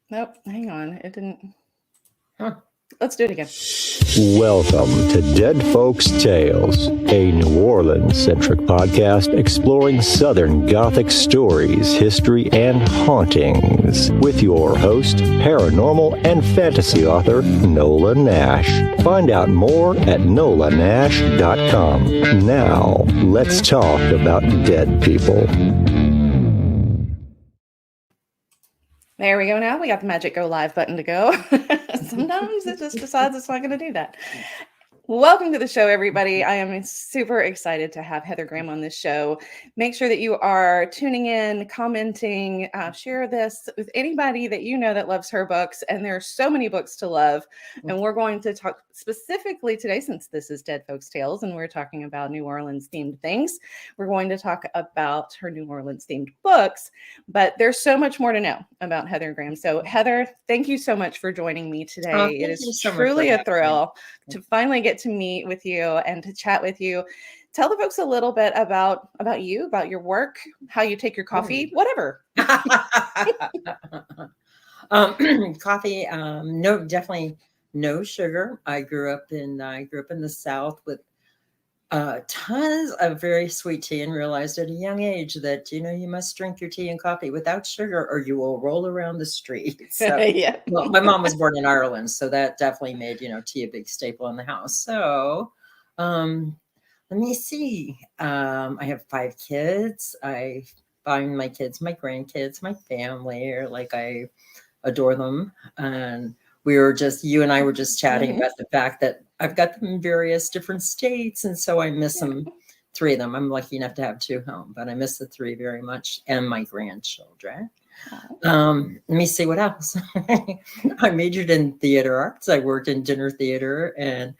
Nope. Hang on. It didn't. Huh. Let's do it again. Welcome to Dead Folks Tales, a New Orleans-centric podcast exploring Southern Gothic stories, history, and hauntings. With your host, paranormal and fantasy author, Nola Nash. Find out more at nolanash.com. Now, let's talk about dead people. There we go. Now we got the magic go live button to go. Sometimes it just decides it's not going to do that. Welcome to the show, everybody. I am super excited to have Heather Graham on this show. Make sure that you are tuning in, commenting, share this with anybody that you know that loves her books. And there are so many books to love. And we're going to talk specifically today, since this is Dead Folks Tales, and we're talking about New Orleans themed things. We're going to talk about her New Orleans themed books, but there's so much more to know about Heather Graham. So Heather, thank you so much for joining me today. It is truly a thrill to finally get to meet with you and to chat with you. Tell the folks a little bit about you, about your work, how you take your coffee, whatever. Coffee, no, definitely no sugar. I grew up in the South with tons of very sweet tea, and realized at a young age that you must drink your tea and coffee without sugar or you will roll around the street. So Yeah. well, my mom was born in Ireland, so that definitely made tea a big staple in the house. So let me see. I have 5 kids. I find my kids, my grandkids, my family are like, I adore them. And you and I were just chatting about the fact that I've got them in various different states. And so I miss them, 3 of them. I'm lucky enough to have 2 home, but I miss the 3 very much, and my grandchildren. Let me see what else. I majored in theater arts. I worked in dinner theater, and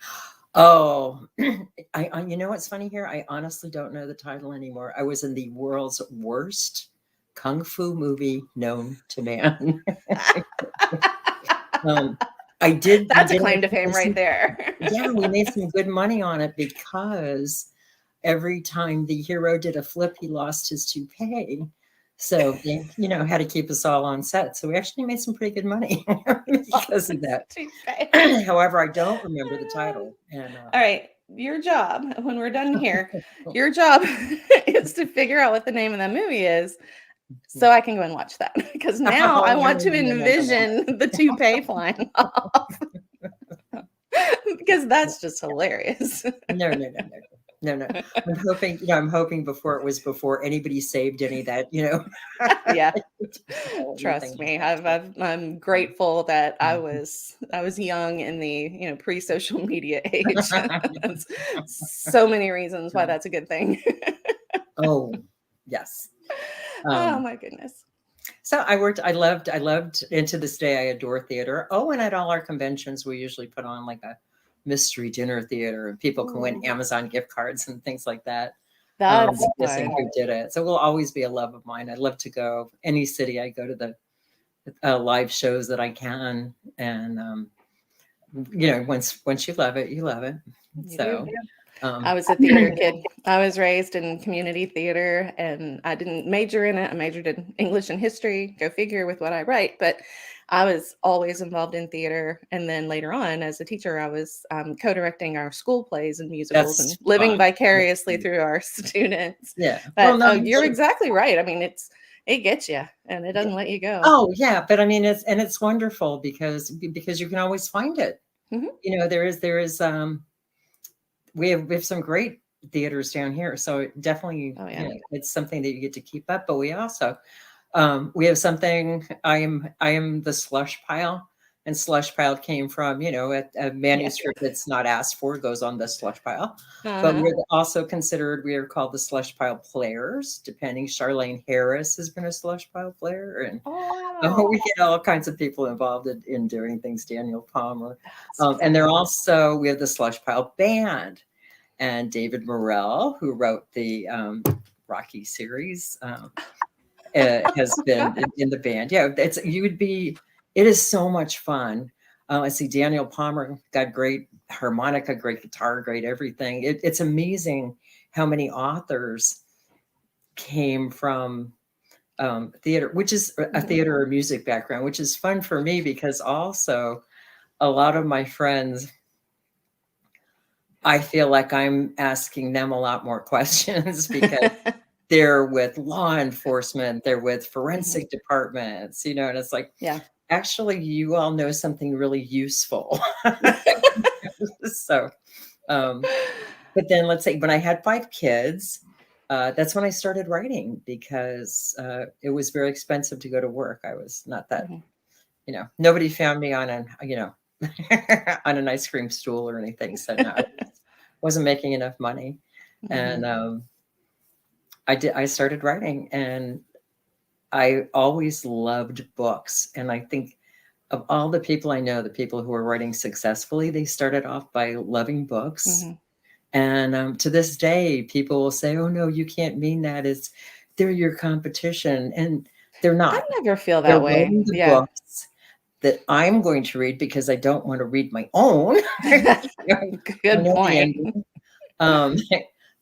I you know what's funny here? I honestly don't know the title anymore. I was in the world's worst kung fu movie known to man. I did. That's a claim to fame right there. Yeah, we made some good money on it because every time the hero did a flip, he lost his toupee. So they, had to keep us all on set. So we actually made some pretty good money because of that. However, I don't remember the title. And all right, your job when we're done here, your job is to figure out what the name of that movie is, so I can go and watch that, because now I want to envision the toupee flying off. Because that's just hilarious. No. I'm hoping before anybody saved any of that, Yeah. Trust me. I'm grateful that I was young in the, pre-social media age. So many reasons why that's a good thing. Oh, yes. Oh my goodness. So I loved, and to this day, I adore theater. Oh, and at all our conventions, we usually put on like a mystery dinner theater, and people can win Amazon gift cards and things like that. That's guessing who did it. So it will always be a love of mine. I'd love to go any city. I go to the live shows that I can. And, once you love it, you love it. I was a theater kid. I was raised in community theater, and I didn't major in it. I majored in English and history, go figure with what I write, but I was always involved in theater. And then later on, as a teacher, I was co-directing our school plays and musicals. That's and living fun. Vicariously through our students. Yeah. But you're exactly right. I mean, it gets you, and it doesn't let you go. Oh yeah. But I mean, it's wonderful because you can always find it. Mm-hmm. There is we have some great theaters down here. So definitely it's something that you get to keep up, but we also, we have something. I am the slush pile, and slush pile came from a manuscript that's not asked for goes on the slush pile. But we're also considered. We are called the slush pile players. Depending, Charlene Harris has been a slush pile player, and we get all kinds of people involved in doing things. Daniel Palmer, and we have the slush pile band, and David Morrell, who wrote the Rocky series. Has been in the band. Yeah, it is so much fun. I see Daniel Palmer got great harmonica, great guitar, great everything. It's amazing how many authors came from theater, which is a theater or music background, which is fun for me because also a lot of my friends, I feel like I'm asking them a lot more questions because they're with law enforcement, they're with forensic departments, and it's like, actually, you all know something really useful. So, but then let's say when I had 5 kids, that's when I started writing because it was very expensive to go to work. I was not that, nobody found me on on an ice cream stool or anything. So no, I wasn't making enough money. And I started writing, and I always loved books. And I think of all the people I know, the people who are writing successfully, they started off by loving books. And to this day, people will say, "Oh no, you can't mean that. They're your competition," and they're not. I never feel that way. Writing the books that I'm going to read because I don't want to read my own. Good point.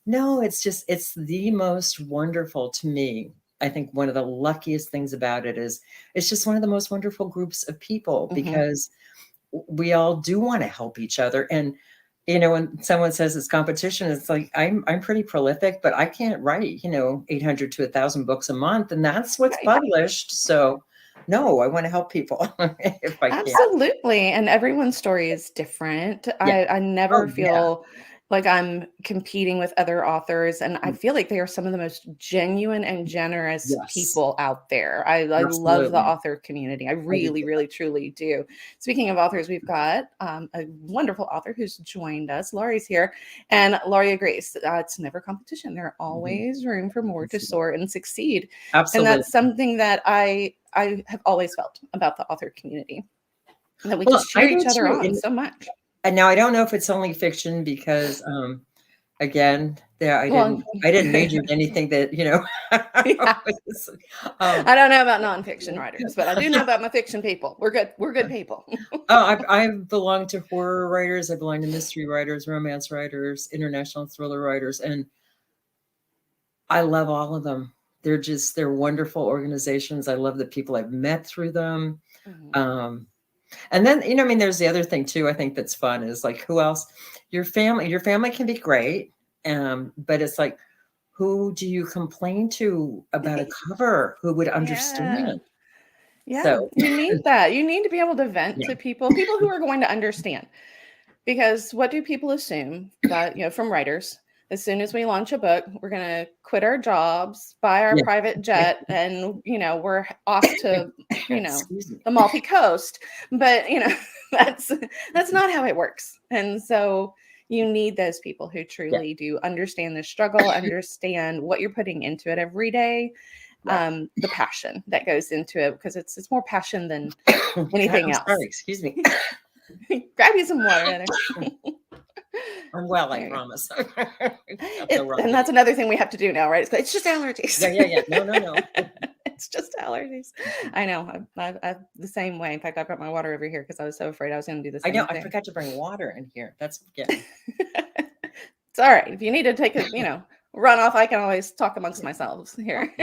No, it's the most wonderful to me. I think one of the luckiest things about it is it's just one of the most wonderful groups of people because we all do want to help each other. And when someone says it's competition, it's like I'm pretty prolific, but I can't write 800 to 1,000 books a month, and that's what's published. So no, I want to help people if I can. Absolutely, and everyone's story is different. I never feel like I'm competing with other authors, and I feel like they are some of the most genuine and generous people out there. I love the author community. I really, really, truly do. Speaking of authors, we've got a wonderful author who's joined us. Laurie's here, and Laurie agrees. It's never competition. There's always room for more to soar and succeed. Absolutely. And that's something that I have always felt about the author community, that we just cheer each other on so much. And now I don't know if it's only fiction because, again, I didn't major in anything that I don't know about nonfiction writers, but I do know about my fiction people. We're good people. I belong to horror writers. I belong to mystery writers, romance writers, international thriller writers, and I love all of them. They're wonderful organizations. I love the people I've met through them. And then, there's the other thing too, I think that's fun is like, who else? Your family can be great. But it's like, who do you complain to about a cover? Who would understand? Yeah. So you need that. You need to be able to vent to people who are going to understand. Because what do people assume that, from writers? As soon as we launch a book, we're going to quit our jobs, buy our private jet, and, we're off to, the Amalfi Coast. But, that's not how it works. And so you need those people who truly do understand the struggle, understand what you're putting into it every day, the passion that goes into it, because it's more passion than anything else. Sorry, excuse me. Grab you some water, Heather. I'm well, I promise. And that's another thing we have to do now, right? It's just allergies. Yeah. No. It's just allergies. I know. I'm the same way. In fact, I brought my water over here because I was so afraid I was going to do the same thing. I forgot to bring water in here. That's It's all right. If you need to take a, run off, I can always talk amongst myself here.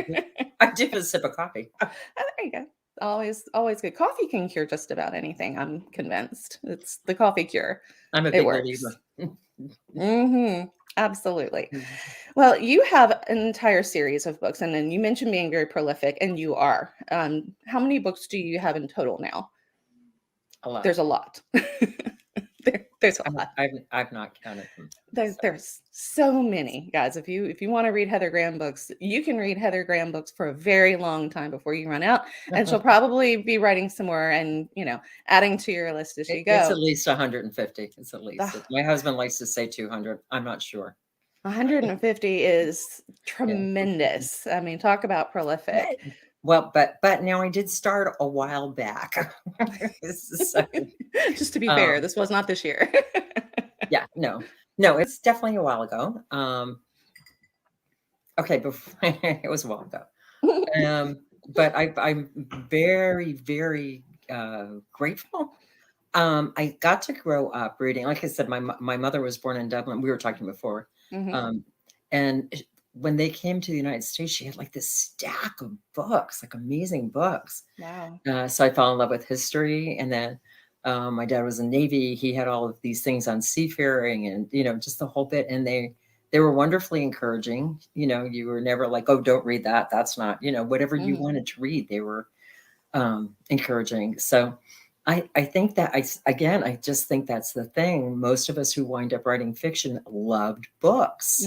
I did a sip of coffee. There you go. Always good. Coffee can cure just about anything. I'm convinced. It's the coffee cure. I'm a big believer. Absolutely. Well, you have an entire series of books, and then you mentioned being very prolific, and you are. How many books do you have in total now? A lot. There's a lot. There's a lot. I've not counted them. There's so many, guys. If you want to read Heather Graham books, you can read Heather Graham books for a very long time before you run out, and she'll probably be writing some more and adding to your list as you go. It's at least 150. It's at least. My husband likes to say 200. I'm not sure. 150 is tremendous. I mean, talk about prolific. Well, but now I did start a while back. So, just to be fair, this was not this year. No, it's definitely a while ago. Okay, before it was a while ago. But I'm very, very grateful. I got to grow up reading. Like I said, my mother was born in Dublin. We were talking before, and when they came to the United States, she had like this stack of books, like amazing books. Wow. So I fell in love with history. And then my dad was in the Navy. He had all of these things on seafaring and, just the whole bit. And they were wonderfully encouraging. You were never like, oh, don't read that. That's not, whatever you wanted to read, they were encouraging. So I think that I just think that's the thing. Most of us who wind up writing fiction loved books.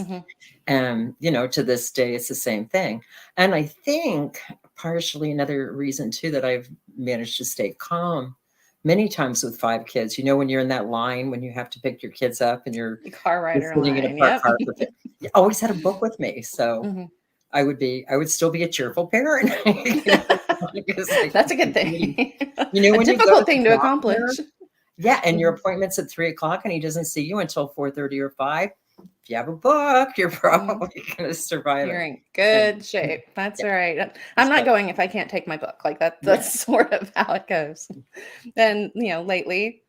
And, to this day, it's the same thing. And I think partially another reason too, that I've managed to stay calm many times with 5 kids, when you're in that line, when you have to pick your kids up and you're car rider sitting in a parked car, you always had a book with me. So I would still be a cheerful parent. That's a good thing. When a difficult thing to accomplish. Yeah. And your appointment's at 3:00 and he doesn't see you until 4:30 or 5. If you have a book, you're probably going to survive. You're in good shape. That's right. I'm not going if I can't take my book. Like that's sort of how it goes. And, lately,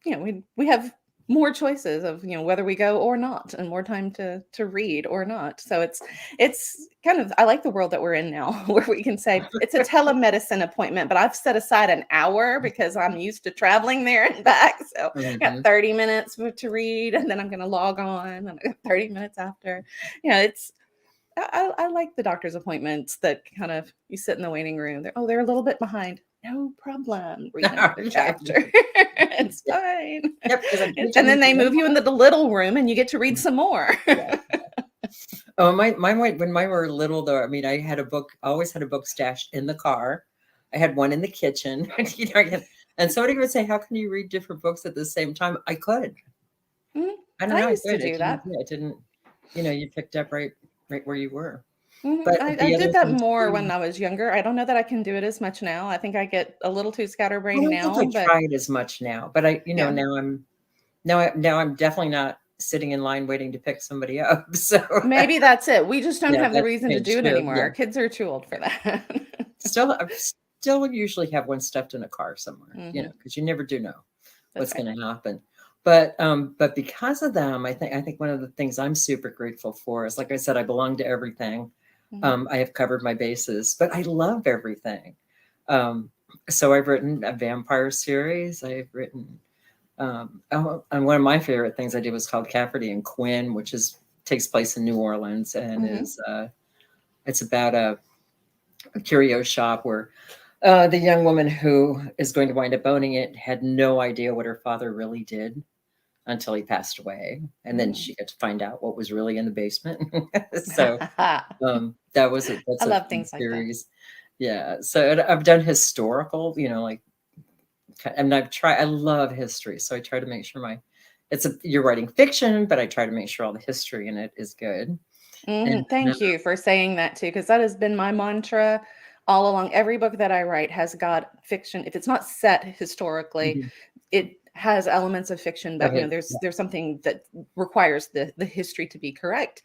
we have more choices of, whether we go or not, and more time to read or not. So it's kind of, I like the world that we're in now where we can say it's a telemedicine appointment, but I've set aside an hour because I'm used to traveling there and back. So I got 30 minutes to read, and then I'm going to log on and I got 30 minutes after. I like the doctor's appointments that kind of, you sit in the waiting room. They're a little bit behind. No problem. Read another chapter. It's fine. Yep, and then they move you into the little room and you get to read some more. Oh, when mine were little though, I mean, I always had a book stashed in the car. I had one in the kitchen. And somebody would say, how can you read different books at the same time? I could. I don't know. I used to do that. I didn't, you picked up right where you were. But I did that more when I was younger. I don't know that I can do it as much now. I think I get a little too scatterbrained now. I try it as much now, but now I'm definitely not sitting in line waiting to pick somebody up. So maybe that's it. We just don't have the reason to do it anymore. Yeah. Our kids are too old for that. Still usually have one stuffed in a car somewhere, because you never do know what's going to happen. But because of them, I think one of the things I'm super grateful for is, like I said, I belong to everything. I have covered my bases, but I love everything. So I've written a vampire series. I've written, and one of my favorite things I did was called Cafferty and Quinn, which takes place in New Orleans, and it's about a curio shop where the young woman who is going to wind up owning it had no idea what her father really did until he passed away. And then she got to find out what was really in the basement. So that's I love things series. Like that. Yeah. So I've done historical, I love history. So I try to make sure you're writing fiction, but I try to make sure all the history in it is good. Thank you for saying that too, because that has been my mantra all along. Every book that I write has got fiction. If it's not set historically, it has elements of fiction, but there's something that requires the history to be correct.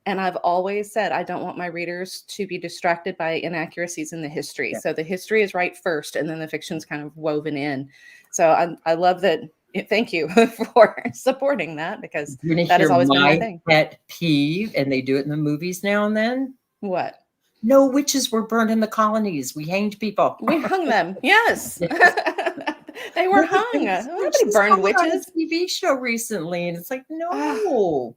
And I've always said I don't want my readers to be distracted by inaccuracies in the history. So the history is right first, and then the fiction's kind of woven in. So I love that. Thank you for supporting that, because that has always been my thing. Pet peeve, and they do it in the movies now and then. What? No witches were burned in the colonies. We hanged people. We hung them. Yes. They were hung. Nobody burned witches. On a TV show recently, and it's like, no,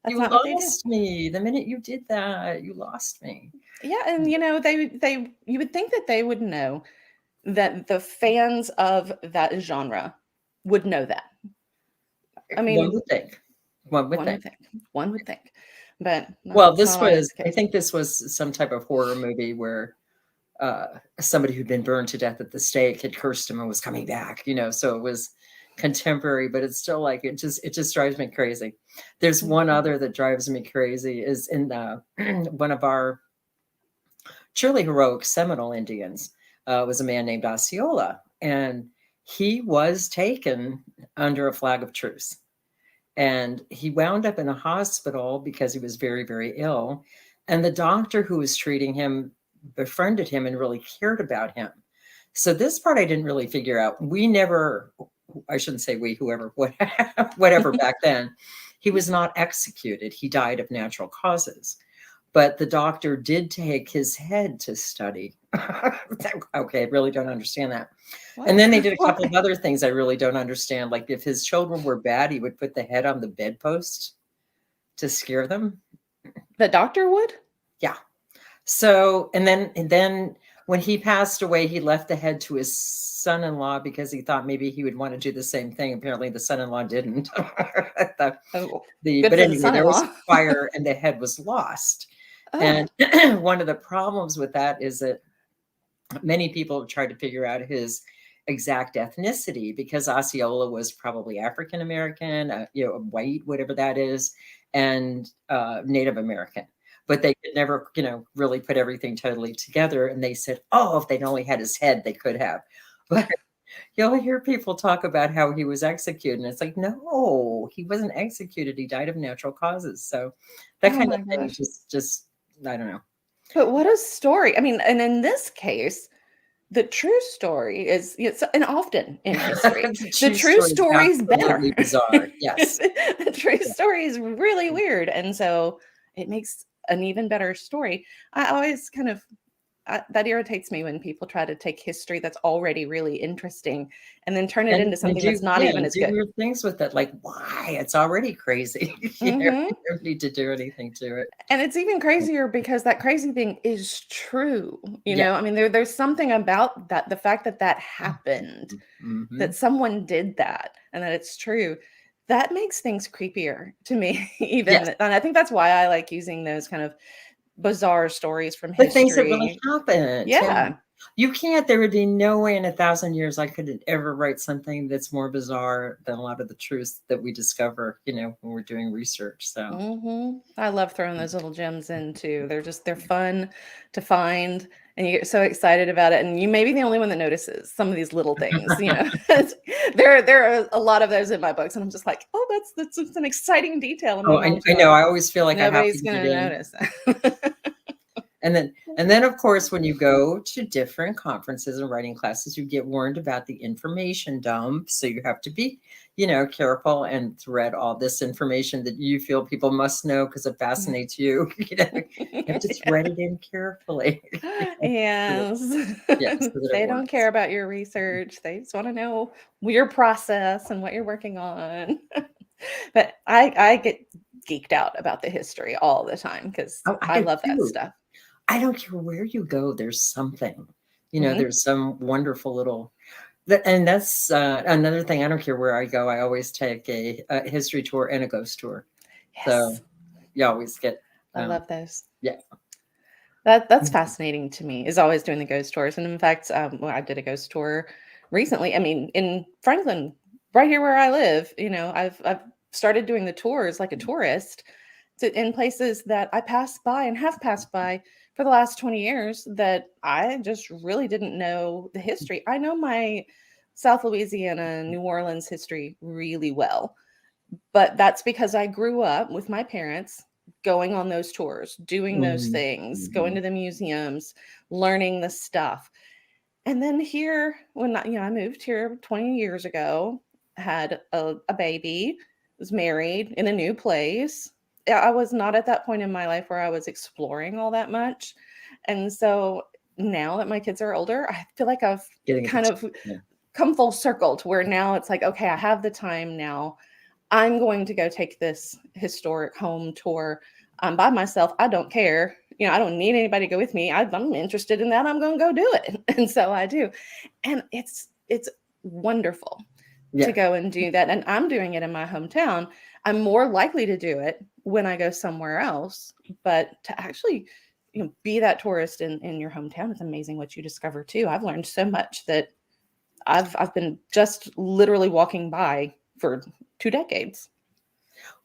you lost me. The minute you did that, you lost me. Yeah, and you would think that they would know, that the fans of that genre would know that. I mean, one would think. One would think. But I think this was some type of horror movie where somebody who'd been burned to death at the stake had cursed him and was coming back, so it was contemporary, but it's still like, it just drives me crazy. There's one other that drives me crazy, is in one of our truly heroic Seminole Indians was a man named Osceola, and he was taken under a flag of truce. And he wound up in a hospital because he was very, very ill. And the doctor who was treating him befriended him and really cared about him. So this part I didn't really figure out. I shouldn't say we, whatever back then, he was not executed. He died of natural causes. but the doctor did take his head to study. Okay, I really don't understand that. What? And then they did a couple of other things I really don't understand. Like if his children were bad, he would put the head on the bedpost to scare them. The doctor would? Yeah. So, and then when he passed away, he left the head to his son-in-law because he thought maybe he would want to do the same thing. Apparently the son-in-law didn't. But anyway, there was a fire and the head was lost. Oh. And one of the problems with that is that many people have tried to figure out his exact ethnicity, because Osceola was probably African American, white, whatever that is, and Native American. But they could never, really put everything totally together. And they said, oh, if they'd only had his head, they could have. But you'll hear people talk about how he was executed. And it's like, no, he wasn't executed. He died of natural causes. So that kind of thing just, I don't know. But what a story. I mean, and in this case, the true story is, and often in history, the true story is better. Bizarre. Yes. The true story is really weird. And so it makes an even better story. I always that irritates me when people try to take history that's already really interesting and then turn it into something that's not even as good. Weird things with it, like why? It's already crazy. You don't need to do anything to it. And it's even crazier because that crazy thing is true. You know, I mean, there's something about that, the fact that happened, that someone did that and that it's true. That makes things creepier to me, even. Yes. And I think that's why I like using those kind of bizarre stories from history. The things that really happened. Yeah. You can't, there would be no way in 1,000 years I could ever write something that's more bizarre than a lot of the truths that we discover, when we're doing research. So I love throwing those little gems in too. They're fun to find. And you get so excited about it. And you may be the only one that notices some of these little things, There are a lot of those in my books. And I'm just like, oh, that's an exciting detail. I know. I always feel like nobody's going to notice that. And then, of course, when you go to different conferences and writing classes, you get warned about the information dump. So you have to be, careful and thread all this information that you feel people must know because it fascinates you. You have to thread it in carefully. Yes. They don't care about your research. They just want to know your process and what you're working on. But I get geeked out about the history all the time because I love that stuff. I don't care where you go. There's something, there's some wonderful little, and that's another thing. I don't care where I go. I always take a history tour and a ghost tour. Yes. So you always get. I love those. Yeah. That's fascinating to me, is always doing the ghost tours. And in fact, I did a ghost tour recently. I mean, in Franklin, right here where I live, I've started doing the tours like a tourist in places that I pass by and have passed by for the last 20 years that I just really didn't know the history. I know my South Louisiana, New Orleans history really well, but that's because I grew up with my parents going on those tours, doing those things, going to the museums, learning the stuff. And then here, when I moved here 20 years ago, had a baby, was married in a new place. I was not at that point in my life where I was exploring all that much. And so now that my kids are older, I feel like I've kind of come full circle to where now it's like, okay, I have the time now. I'm going to go take this historic home tour by myself. I don't care. I don't need anybody to go with me. I'm interested in that. I'm going to go do it. And so I do. And it's wonderful to go and do that. And I'm doing it in my hometown. I'm more likely to do it when I go somewhere else, but to actually, be that tourist in your hometown, it's amazing what you discover too. I've learned so much that I've been just literally walking by for 2 decades.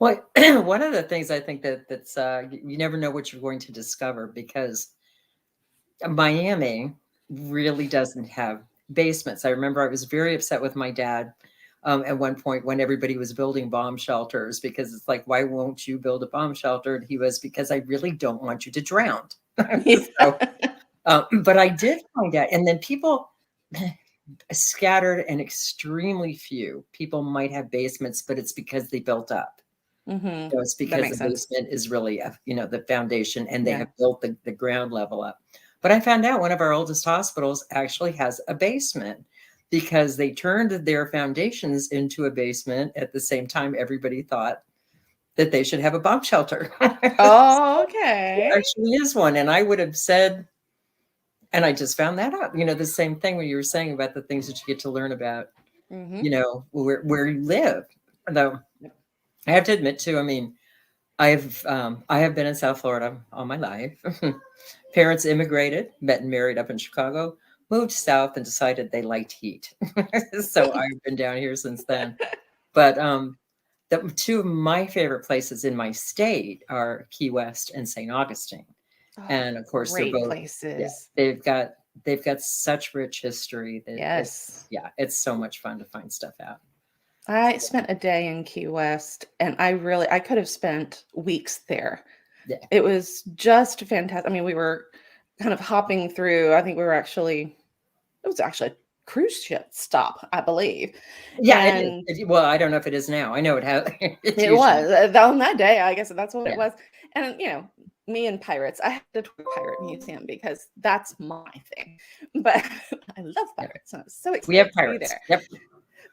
Well, one of the things I think that's you never know what you're going to discover, because Miami really doesn't have basements. I remember I was very upset with my dad at one point when everybody was building bomb shelters, because it's like, why won't you build a bomb shelter? And he was, because I really don't want you to drown. So, but I did find out, and then people scattered and extremely few people might have basements, but it's because they built up. Mm-hmm. It's because the basement is really, the foundation, and they have built the ground level up. But I found out one of our oldest hospitals actually has a basement because they turned their foundations into a basement at the same time everybody thought that they should have a bomb shelter. Oh, okay. There actually is one. And I would have said, and I just found that out, the same thing when you were saying about the things that you get to learn about, where you live. Though I have to admit too, I mean, I have been in South Florida all my life. Parents immigrated, met and married up in Chicago, moved south and decided they liked heat. So I've been down here since then. But the two of my favorite places in my state are Key West and St. Augustine. And of course, they're both places. Yeah, they've got such rich history that yes. It's so much fun to find stuff out. I spent a day in Key West, and I could have spent weeks there. Yeah. It was just fantastic. I mean, we were kind of hopping through. I think it was actually a cruise ship stop, I believe. Yeah. Well, I don't know if it is now. I know it has. It was on that day. I guess that's what it was. And, me and pirates, I had to tour Pirate Museum because that's my thing. But I love pirates. So I was so excited we have to pirates. be there.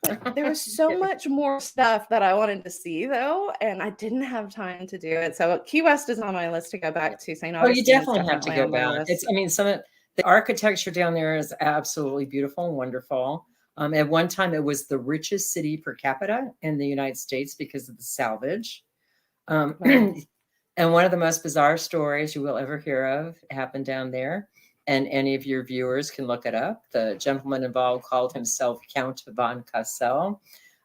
Yep. But there was so much more stuff that I wanted to see, though, and I didn't have time to do it. So Key West is on my list to go back to. St. Augustine. Oh, you definitely have to go back. Some of the architecture down there is absolutely beautiful and wonderful. At one time, it was the richest city per capita in the United States because of the salvage. And one of the most bizarre stories you will ever hear of happened down there. And any of your viewers can look it up. The gentleman involved called himself Count von Cassel.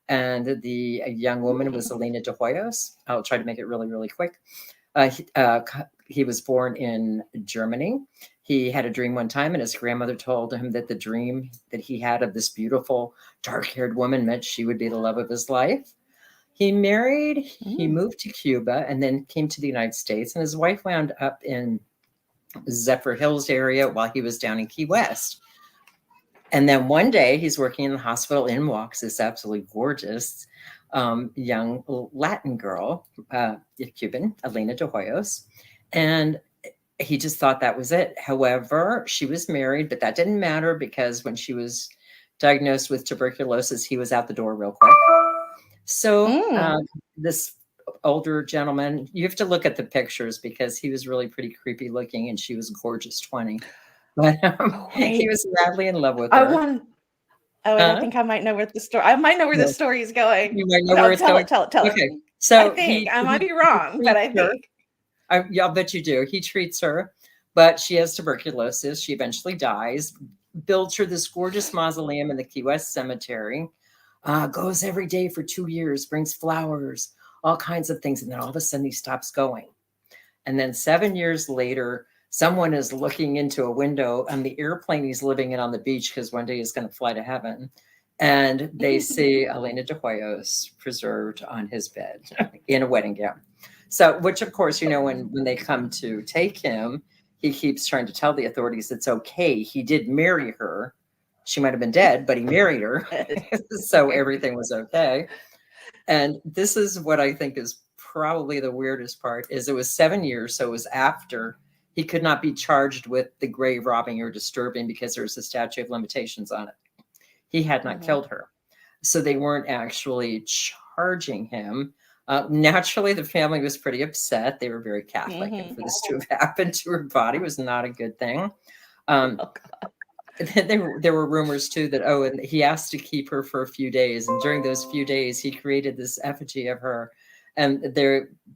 And the young woman was Elena de Hoyos. I'll try to make it really, really quick. He was born in Germany. He had a dream one time, and his grandmother told him that the dream that he had of this beautiful dark-haired woman meant she would be the love of his life. He married, he moved to Cuba, and then came to the United States. And his wife wound up in Zephyr Hills area while he was down in Key West. And then one day he's working in the hospital, in walks this absolutely gorgeous young Latin girl, Cuban, Elena de Hoyos. And he just thought that was it. However, she was married, but that didn't matter because when she was diagnosed with tuberculosis, he was out the door real quick. So this older gentleman, you have to look at the pictures because he was really pretty creepy looking and she was a gorgeous 20. But he was madly in love with her. I think I might know where the story. I might know where the story is going. You might know where it's going. Tell it. Okay, so I might be wrong, but I think. I'll bet you do. He treats her, but she has tuberculosis. She eventually dies. Builds her this gorgeous mausoleum in the Key West Cemetery. Goes every day for 2 years. Brings flowers, all kinds of things, and then all of a sudden he stops going. And then 7 years later, someone is looking into a window on the airplane he's living in on the beach because one day he's going to fly to heaven. And they see Elena de Hoyos preserved on his bed in a wedding gown. So, which of course, when they come to take him, he keeps trying to tell the authorities it's okay. He did marry her. She might have been dead, but he married her. So everything was okay. And this is what I think is probably the weirdest part is it was 7 years. So it was after he could not be charged with the grave robbing or disturbing because there was a statute of limitations on it. He had not killed her. So they weren't actually charging him. Naturally, the family was pretty upset. They were very Catholic. And for this to have happened to her body was not a good thing. There were rumors, too, that, and he asked to keep her for a few days. And during those few days, he created this effigy of her. And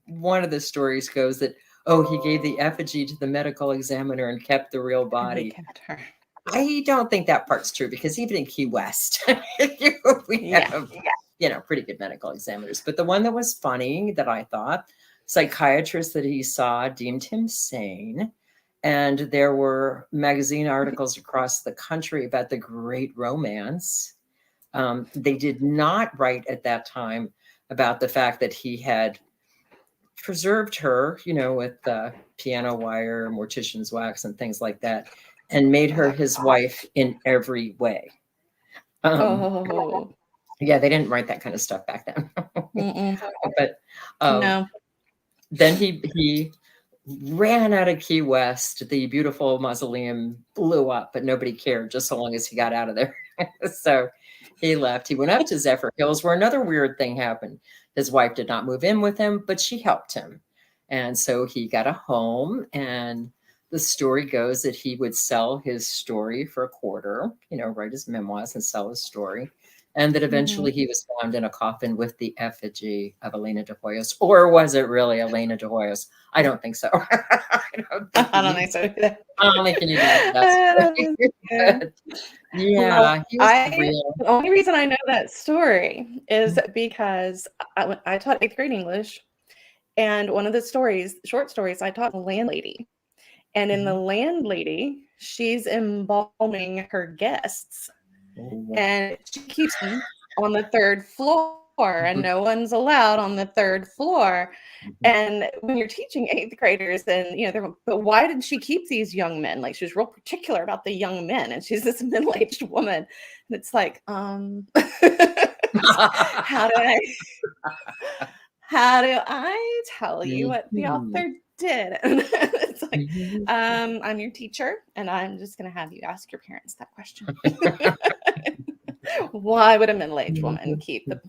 one of the stories goes that, he gave the effigy to the medical examiner and kept the real body. Kept her. I don't think that part's true because even in Key West, we have pretty good medical examiners. But the one that was funny that I thought, psychiatrists that he saw deemed him sane. And there were magazine articles across the country about the great romance. They did not write at that time about the fact that he had preserved her, with piano wire, mortician's wax, and things like that, and made her his wife in every way. Yeah, they didn't write that kind of stuff back then. But No. then he ran out of Key West. The beautiful mausoleum blew up, but nobody cared just so long as he got out of there. So he left. He went up to Zephyr Hills, where another weird thing happened. His wife did not move in with him, but she helped him. And so he got a home, and the story goes that he would sell his story for a quarter, write his memoirs and sell his story. And that eventually he was found in a coffin with the effigy of Elena de Hoyos. Or was it really Elena de Hoyos? I don't think so. I don't think so either. I don't think you need that. Yeah. The only reason I know that story is because I taught 8th grade English. And one of the short stories, I taught Landlady. And in the Landlady, she's embalming her guests. And she keeps them on the 3rd floor, and no one's allowed on the 3rd floor. And when you're teaching 8th graders, and but why did she keep these young men? Like, she was real particular about the young men, and she's this middle-aged woman. And it's like, how do I tell you what the author did? And it's like, I'm your teacher, and I'm just going to have you ask your parents that question. Why would a middle-aged woman keep the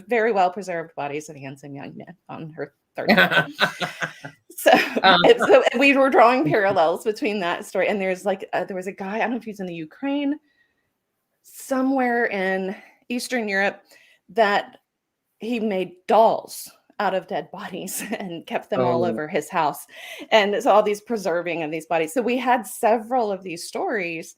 very well-preserved bodies of handsome young men on her 3rd floor? So we were drawing parallels between that story, and there's there was a guy, I don't know if he's in the Ukraine, somewhere in Eastern Europe, that he made dolls out of dead bodies and kept them all over his house. And it's all these preserving of these bodies. So we had several of these stories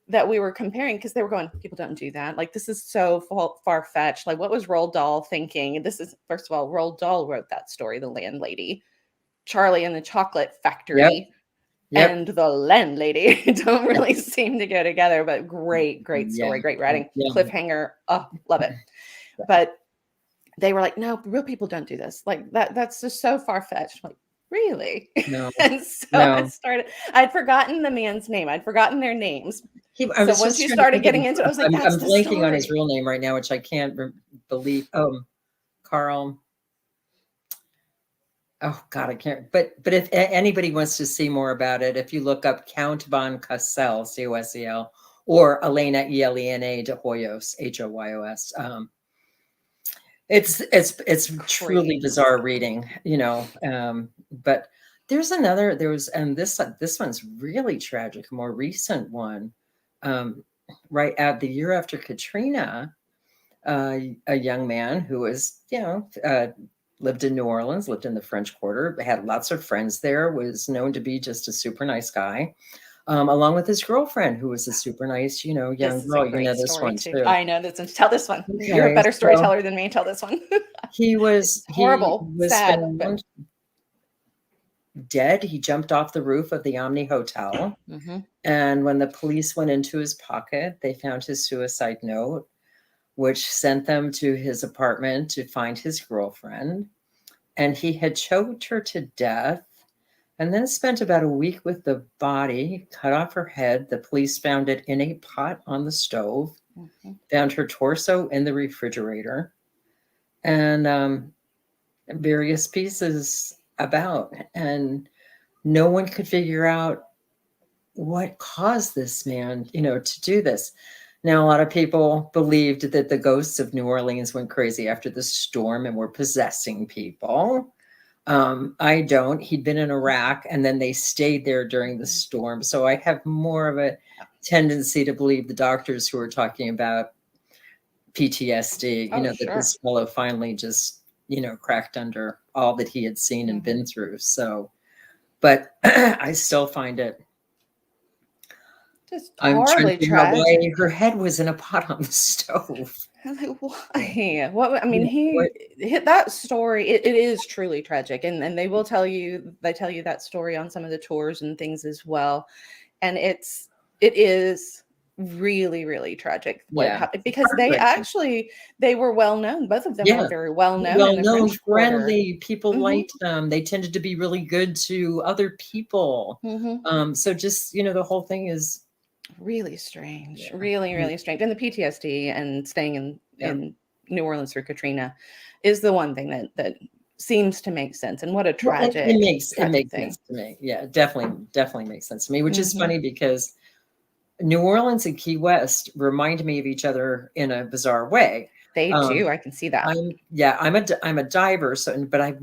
that we were comparing, because they were going, people don't do that. Like, this is so far-fetched. Like, what was Roald Dahl thinking? This is, first of all, Roald Dahl wrote that story, The Landlady. Charlie and the Chocolate Factory and The Landlady don't really seem to go together, but great story, great writing, cliffhanger. Oh, love it. But they were like, no, real people don't do this. Like, that's just so far-fetched. Like, really? No. And so I'd forgotten the man's name. I'd forgotten their names. So once you started getting into it, I was like, I'm blanking on his real name right now, which I can't believe. Carl. Oh God, I can't. But if anybody wants to see more about it, if you look up Count von Cosel, C-O-S-E-L, or Elena, E-L-E-N-A de Hoyos, H-O-Y-O-S. It's truly bizarre reading, but there's another, and this one's really tragic, a more recent one. Right at the year after Katrina, a young man who was, lived in New Orleans, lived in the French Quarter, had lots of friends there, was known to be just a super nice guy. Along with his girlfriend, who was a super nice, young girl. You know this one too. I know this one. Tell this one. Okay, you're a better storyteller than me. Tell this one. He was horrible, he was sad, but dead. He jumped off the roof of the Omni Hotel, and when the police went into his pocket, they found his suicide note, which sent them to his apartment to find his girlfriend, and he had choked her to death. And then spent about a week with the body, cut off her head. The police found it in a pot on the stove, found her torso in the refrigerator, and various pieces about. And no one could figure out what caused this man, to do this. Now, a lot of people believed that the ghosts of New Orleans went crazy after the storm and were possessing people. I don't. He'd been in Iraq, and then they stayed there during the storm. So I have more of a tendency to believe the doctors who are talking about PTSD, that this fellow finally just, cracked under all that he had seen and been through. So, but I still find it. I'm trying to figure out why her head was in a pot on the stove. I'm like, why? What? I mean, he hit that story. It is truly tragic, and they will tell you. They tell you that story on some of the tours and things as well, and it is really, really tragic what happened, because they were well known. Both of them were very well known. Well known, friendly. People liked them. They tended to be really good to other people. So just the whole thing is really strange, really strange. And the PTSD and staying in New Orleans for Katrina is the one thing that seems to make sense. And what a tragic, it makes thing. Sense to me. Yeah, definitely makes sense to me, which is funny because New Orleans and Key West remind me of each other in a bizarre way. They do. I can see that. I'm a diver, but I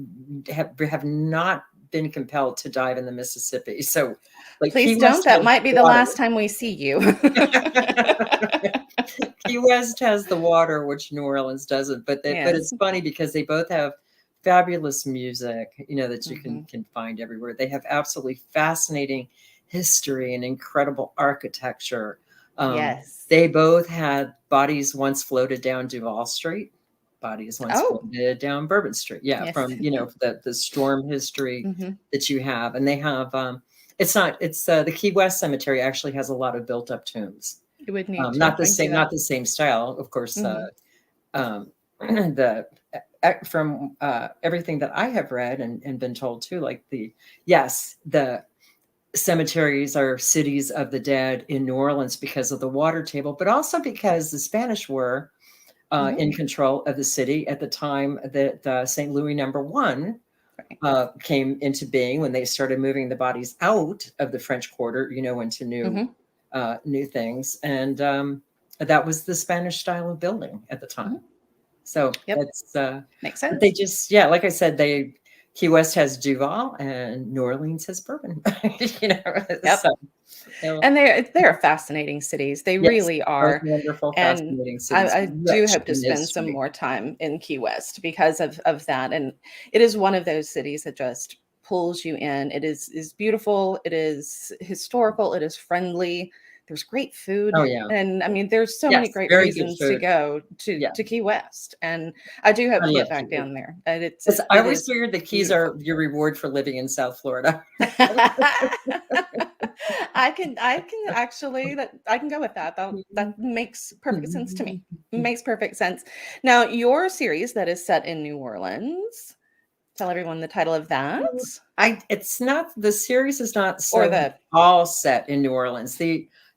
have not been compelled to dive in the Mississippi. So, like, please Key don't. West That might be the last time we see you. Key West has the water, which New Orleans doesn't. But it's funny because they both have fabulous music, that you can find everywhere. They have absolutely fascinating history and incredible architecture. Yes. They both had bodies once floated down Duval Street, bodies once floated down Bourbon Street. Yeah, yes. From the storm history that you have, and they have the Key West Cemetery actually has a lot of built up tombs. You would need not the same style, of course. From everything that I have read and been told too, like the cemeteries are cities of the dead in New Orleans because of the water table, but also because the Spanish were in control of the city at the time that St. Louis number 1 came into being, when they started moving the bodies out of the French Quarter, into new things. And that was the Spanish style of building at the time. So that's makes sense. They just, like I said, Key West has Duval and New Orleans has Bourbon. So, and they're fascinating cities. They really are. Wonderful, and fascinating cities. I do hope to spend some more time in Key West because of that. And it is one of those cities that just pulls you in. It is beautiful. It is historical. It is friendly. There's great food. Oh, yeah. And I mean, there's so many great reasons to go to Key West. And I do hope to get back down there. And I always figured the Keys are your reward for living in South Florida. I can actually I can go with that. That makes perfect sense to me. Makes perfect sense. Now, your series that is set in New Orleans, tell everyone the title of that. The series is not all set in New Orleans.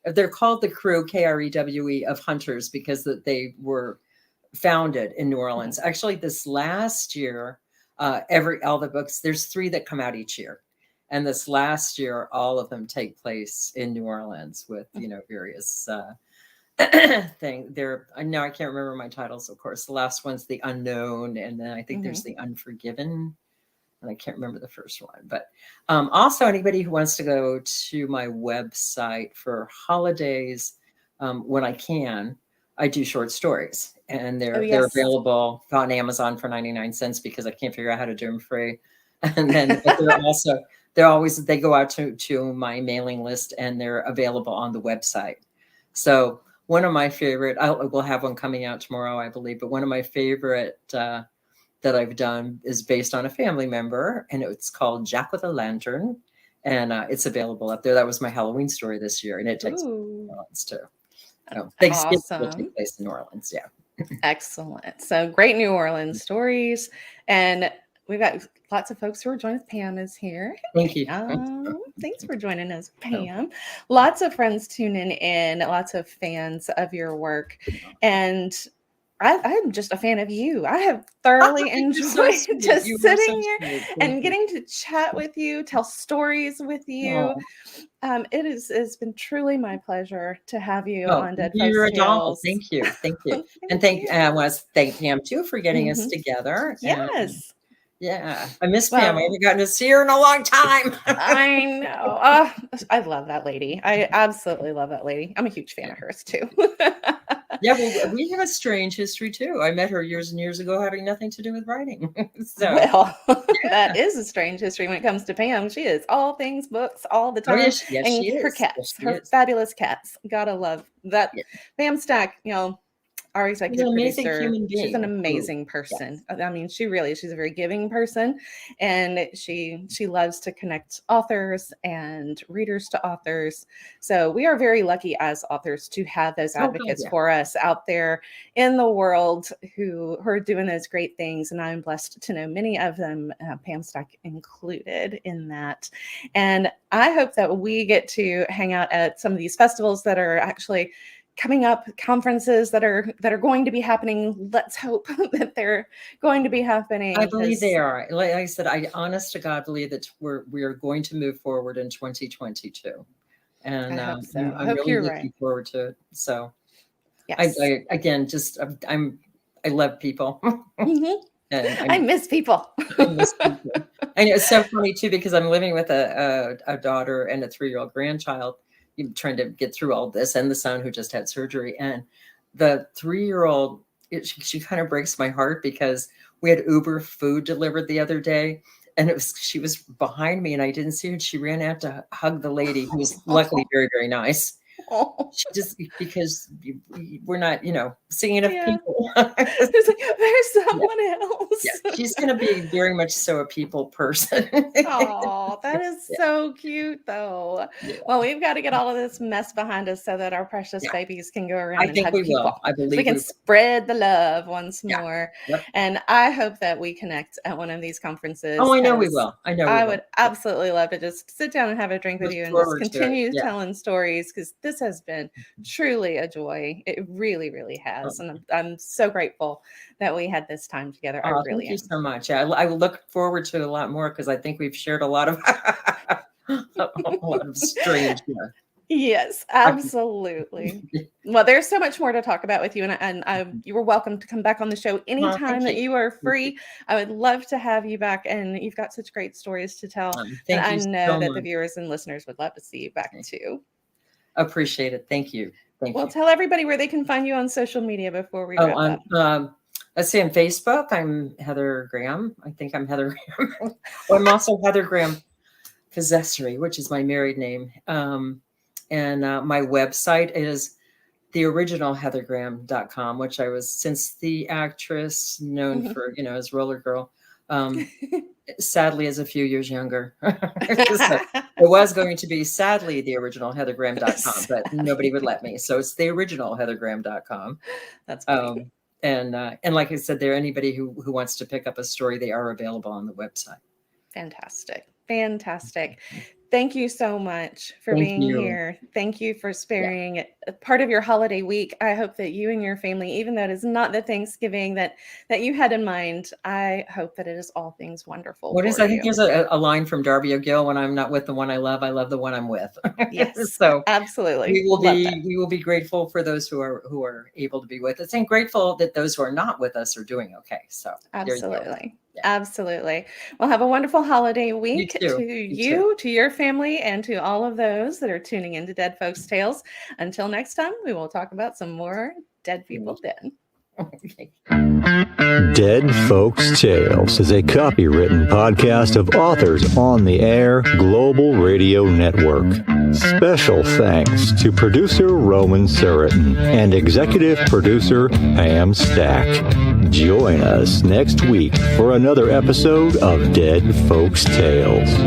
They're called the Crew, Krewe, of Hunters because they were founded in New Orleans. Actually, this last year, all the books, there's 3 that come out each year. And this last year, all of them take place in New Orleans with, various things. I can't remember my titles, of course. The last one's The Unknown. And then I think there's The Unforgiven. And I can't remember the first one, but also anybody who wants to go to my website for holidays, when I can, I do short stories, and they're available on Amazon for 99 cents because I can't figure out how to do them free. And then they go out to my mailing list, and they're available on the website. So one of my favorite, we'll have one coming out tomorrow, I believe, but one of my favorite that I've done is based on a family member, and it's called Jack with a Lantern, and it's available up there. That was my Halloween story this year, and it takes place in New Orleans too. So Thanksgiving will take place in New Orleans. Yeah. Excellent. So great New Orleans stories, and we've got lots of folks who are joining us. Pam is here. Thank you. Thanks for joining us, Pam. Lots of friends tuning in, lots of fans of your work, and I'm just a fan of you. I have thoroughly enjoyed just sitting here and getting to chat with you, tell stories with you. It's been truly my pleasure to have you on Dead Folks Tales. Thank you. And I want to thank Pam too for getting us together. Yes. Yeah, I miss Pam. I haven't gotten to see her in a long time. I know. I love that lady. I absolutely love that lady. I'm a huge fan of hers too. Yeah, well, we have a strange history too. I met her years and years ago, having nothing to do with writing. That is a strange history when it comes to Pam. She is all things books all the time. Oh, yes, and she is. Her cats, her fabulous cats. Gotta love that. Yes. Pam Stack, our executive producer, she's an amazing person. Yes. I mean, she's a very giving person, and she loves to connect authors and readers to authors. So we are very lucky as authors to have those advocates for us out there in the world who are doing those great things. And I'm blessed to know many of them, Pam Stack included in that. And I hope that we get to hang out at some of these festivals that are actually coming up conferences that are going to be happening. Let's hope that they're going to be happening. I believe they are. Like I said, I honest to God believe that we are going to move forward in 2022. And I hope so. I'm really looking forward to it. So yes. I again, just I love people. Mm-hmm. And I miss people. I miss people. And it's so funny too, because I'm living with a daughter and a 3-year-old grandchild, trying to get through all this, and the son who just had surgery. And the 3-year-old, she kind of breaks my heart, because we had Uber food delivered the other day, and she was behind me and I didn't see her. And she ran out to hug the lady, who was luckily very, very nice. She just, because we're not, seeing enough people. There's someone else. Yeah, she's going to be very much so a people person. Oh, that is so cute, though. Yeah. Well, we've got to get all of this mess behind us so that our precious babies can go around and hug people. Will. I believe we can spread the love once more. Yep. And I hope that we connect at one of these conferences. Oh, I know we will. I would absolutely love to just sit down and have a drink with you and just continue telling stories, because this has been truly a joy. It really, really has. And I'm so grateful that we had this time together. I really thank you so much. I look forward to a lot more, because I think we've shared a lot of strange. Yes, absolutely. Well, there's so much more to talk about with you, and you were welcome to come back on the show anytime that you are free. I would love to have you back, and you've got such great stories to tell. And I know that the viewers and listeners would love to see you back too. Appreciate it. Thank you. Well, tell everybody where they can find you on social media before we wrap up. Let's see, on Facebook, I'm Heather Graham. I think I'm Heather Graham. I'm also Heather Graham Possessory, which is my married name. And my website is theoriginalheathergraham.com, which I was, since the actress known for, as Roller Girl, sadly is a few years younger. So it was going to be sadly theoriginalheathergraham.com, but nobody would let me. So it's theoriginalheathergraham.com. That's funny. And like I said, there, anybody who wants to pick up a story, they are available on the website. Fantastic. Thank you so much for being here. Thank you for sparing part of your holiday week. I hope that you and your family, even though it is not the Thanksgiving that you had in mind, I hope that it is all things wonderful. I think there's a line from Darby O'Gill: when I'm not with the one I love the one I'm with. Yes, so absolutely. We will be grateful for those who are able to be with us, and grateful that those who are not with us are doing okay. So absolutely. Yeah. Absolutely. Well, have a wonderful holiday week to you, to your family, and to all of those that are tuning into Dead Folks Tales. Until next time, we will talk about some more dead people dead. Dead Folks Tales is a copywritten podcast of Authors on the Air Global Radio Network. Special thanks to producer Roman Suritin and executive producer Pam Stack. Join us next week for another episode of Dead Folks Tales.